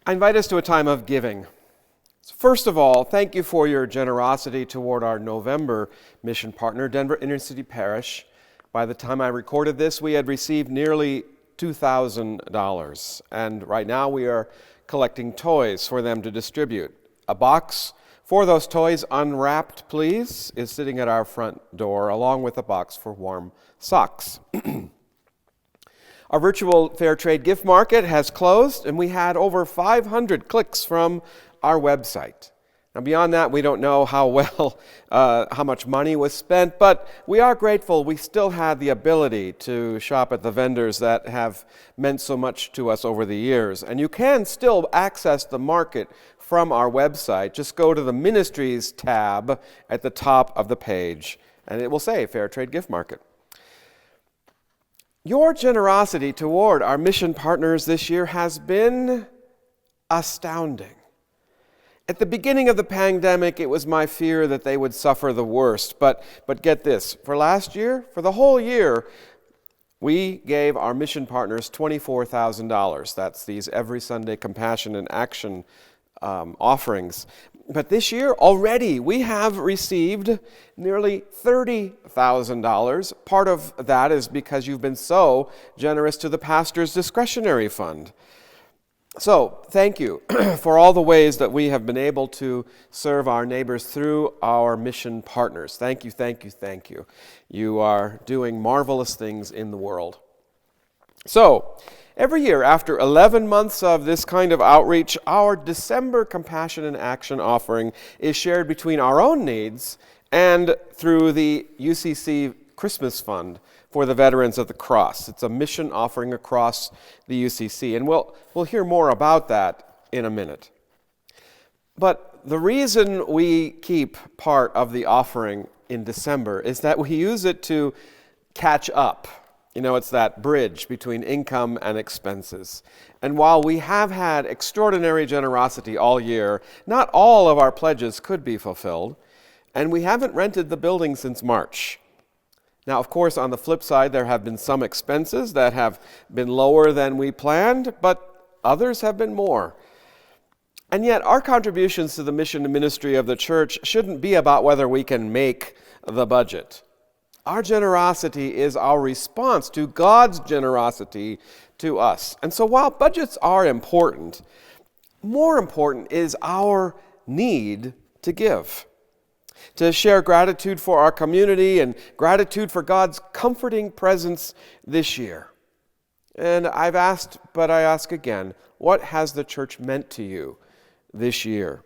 I invite us to a time of giving. First of all, thank you for your generosity toward our November mission partner, Denver Inner City Parish. By the time I recorded this, we had received nearly $2,000, and right now we are collecting toys for them to distribute. A box for those toys, unwrapped, please, is sitting at our front door, along with a box for warm socks. Our virtual Fair Trade gift market has closed, and we had over 500 clicks from our website. Now, beyond that, we don't know how much money was spent, but we are grateful we still had the ability to shop at the vendors that have meant so much to us over the years. And you can still access the market from our website. Just go to the Ministries tab at the top of the page, and it will say Fair Trade Gift Market. Your generosity toward our mission partners this year has been astounding. At the beginning of the pandemic, it was my fear that they would suffer the worst. But get this, for last year, for the whole year, we gave our mission partners $24,000. That's these Every Sunday Compassion and Action offerings. But this year, already, we have received nearly $30,000. Part of that is because you've been so generous to the pastor's discretionary fund. So, thank you for all the ways that we have been able to serve our neighbors through our mission partners. Thank you, thank you, thank you. You are doing marvelous things in the world. So, every year, after 11 months of this kind of outreach, our December Compassion and Action offering is shared between our own needs and through the UCC Christmas Fund for the Veterans of the Cross. It's a mission offering across the UCC, and we'll hear more about that in a minute. But the reason we keep part of the offering in December is that we use it to catch up. You know, it's that bridge between income and expenses. And while we have had extraordinary generosity all year, not all of our pledges could be fulfilled, and we haven't rented the building since March. Now, of course, on the flip side, there have been some expenses that have been lower than we planned, but others have been more. And yet, our contributions to the mission and ministry of the church shouldn't be about whether we can make the budget. Our generosity is our response to God's generosity to us. And so while budgets are important, more important is our need to give. To share gratitude for our community and gratitude for God's comforting presence this year. And I've asked, but I ask again, what has the church meant to you this year?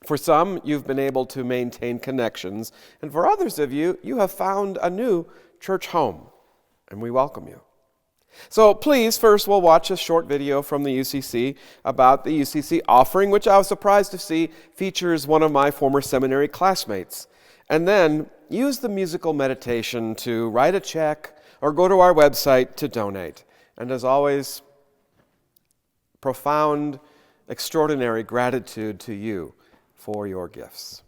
For some, you've been able to maintain connections, and for others of you, you have found a new church home, and we welcome you. So please, first we'll watch a short video from the UCC about the UCC offering, which I was surprised to see features one of my former seminary classmates. And then use the musical meditation to write a check or go to our website to donate. And as always, profound, extraordinary gratitude to you for your gifts.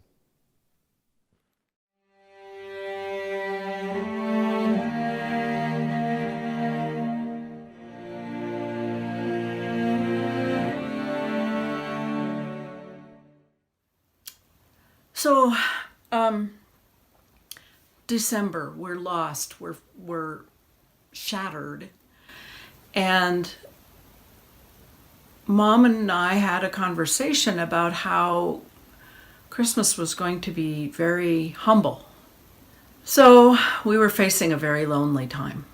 So, December, we're lost, we're shattered, and Mom and I had a conversation about how Christmas was going to be very humble. So, we were facing a very lonely time.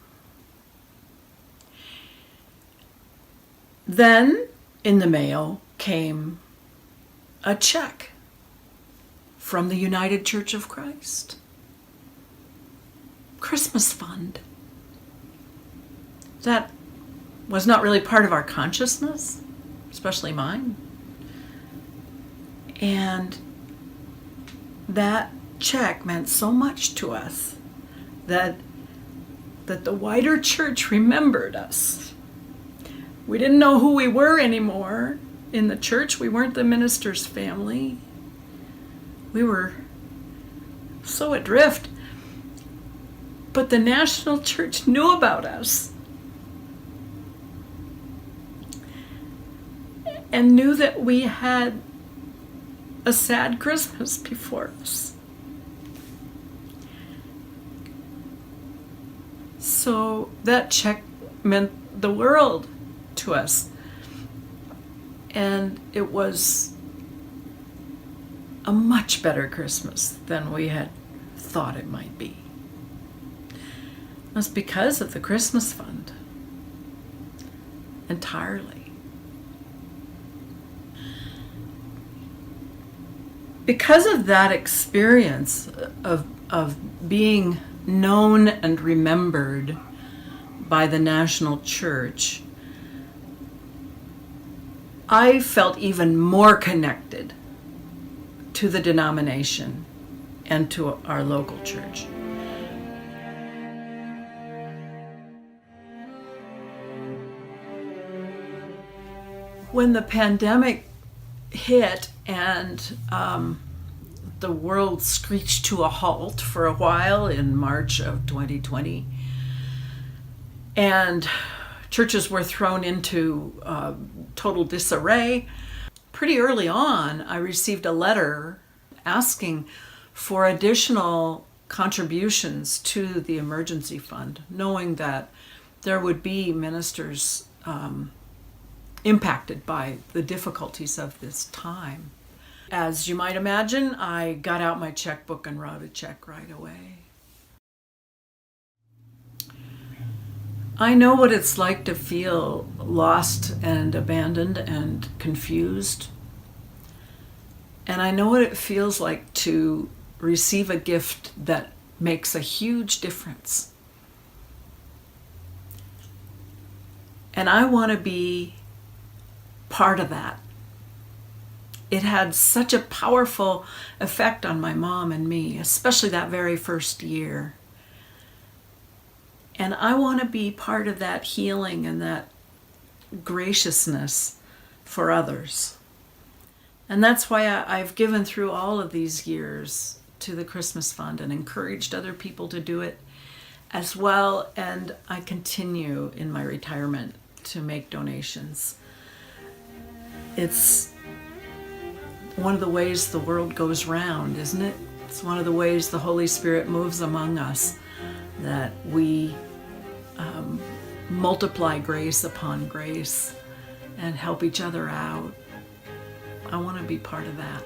Then, in the mail, came a check from the United Church of Christ. Christmas fund. That was not really part of our consciousness, especially mine. And that check meant so much to us that the wider church remembered us. We didn't know who we were anymore in the church. We weren't the minister's family. We were so adrift. But the national church knew about us. and knew that we had a sad Christmas before us. So that check meant the world to us. And it was a much better Christmas than we had thought it might be. That's because of the Christmas fund. Entirely. Because of that experience of being known and remembered by the national church, I felt even more connected to the denomination and to our local church. When the pandemic hit and the world screeched to a halt for a while in March of 2020, and churches were thrown into total disarray, pretty early on I received a letter asking for additional contributions to the emergency fund, knowing that there would be ministers impacted by the difficulties of this time. As you might imagine, I got out my checkbook and wrote a check right away. I know what it's like to feel lost and abandoned and confused. And I know what it feels like to receive a gift that makes a huge difference. And I want to be part of that. It had such a powerful effect on my mom and me, especially that very first year. And I want to be part of that healing and that graciousness for others. And that's why I've given through all of these years to the Christmas Fund and encouraged other people to do it as well. And I continue in my retirement to make donations. It's one of the ways the world goes round, isn't it? It's one of the ways the Holy Spirit moves among us, that we multiply grace upon grace and help each other out. I want to be part of that.